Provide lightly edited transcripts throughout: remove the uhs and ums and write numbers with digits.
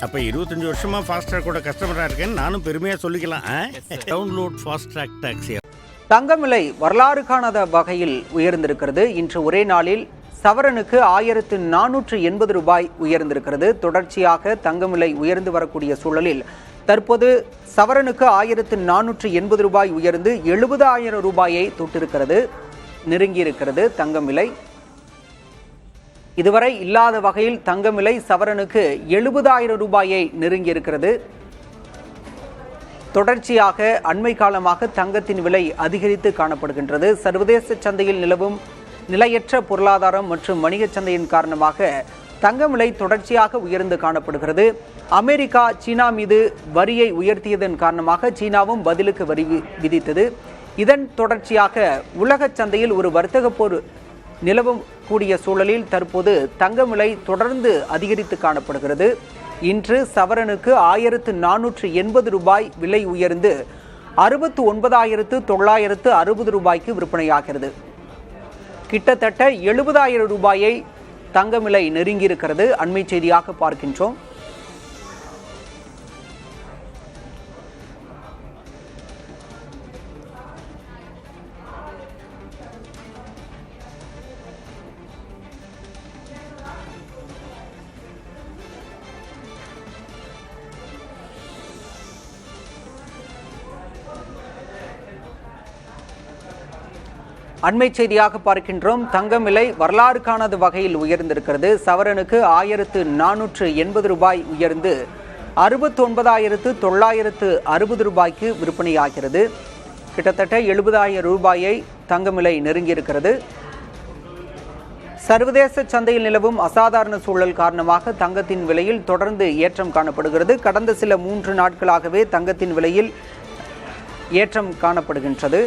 அப்போ 25 வருஷமா ஃபாஸ்ட்ராக் கூட கஸ்டமராக இருக்கேன்னு நானும் பெருமையாக சொல்லிக்கலாம். Download Fastrack taxi. தங்கம் விலை வரலாறு காணாத வகையில் உயர்ந்திருக்கிறது. இன்று ஒரே நாளில் சவரனுக்கு 1480 ரூபாய் உயர்ந்திருக்கிறது. தொடர்ச்சியாக தங்கம் விலை உயர்ந்து வரக்கூடிய சூழலில் தற்போது சவரனுக்கு 1480 ரூபாய் உயர்ந்து 70,000 ரூபாயை தொட்டிருக்கிறது, நெருங்கியிருக்கிறது தங்கம் விலை. இதுவரை இல்லாத வகையில் தங்கம் விலை சவரனுக்கு 70,000 ரூபாயை நெருங்கியிருக்கிறது. தொடர்ச்சியாக அண்மை காலமாக தங்கத்தின் விலை அதிகரித்து காணப்படுகின்றது. சர்வதேச சந்தையில் நிலவும் நிலையற்ற பொருளாதாரம் மற்றும் வணிகச் சந்தையின் காரணமாக தங்கம் விலை தொடர்ச்சியாக உயர்ந்து காணப்படுகிறது. அமெரிக்கா சீனா மீது வரியை உயர்த்தியதன் காரணமாக சீனாவும் பதிலுக்கு வரி விதித்தது. இதன் தொடர்ச்சியாக உலக சந்தையில் ஒரு வர்த்தக போர் நிலவும் கூடிய சூழலில் தற்போது தங்கம் விலை தொடர்ந்து அதிகரித்து காணப்படுகிறது. இன்று சவரனுக்கு 1480 ரூபாய் விலை உயர்ந்து 69,960 ரூபாய்க்கு விற்பனையாகிறது. கிட்டத்தட்ட 70,000 ரூபாயை தங்கம் விலை நெருங்கியிருக்கிறது. அண்மை செய்தியாக பார்க்கின்றோம். அண்மை செய்தியாக பார்க்கின்றோம். தங்கம் விலை வரலாறு காணாத வகையில் உயர்ந்திருக்கிறது. சவரனுக்கு 1480 ரூபாய் உயர்ந்து 69,960 ரூபாய்க்கு விற்பனையாகிறது. கிட்டத்தட்ட 70,000 ரூபாயை தங்கம் விலை நெருங்கியிருக்கிறது. சர்வதேச சந்தையில் நிலவும் அசாதாரண சூழல் காரணமாக தங்கத்தின் விலையில் தொடர்ந்து ஏற்றம் காணப்படுகிறது. கடந்த சில 3 நாட்களாகவே தங்கத்தின் விலையில் ஏற்றம் காணப்படுகின்றது.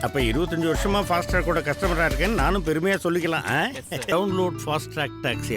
அப்போ 25 வருஷமா ஃபாஸ்ட்ராக் கூட கஸ்டமராக இருக்கேன்னு நானும் பெருமையாக சொல்லிக்கலாம். Download Fastrack taxi.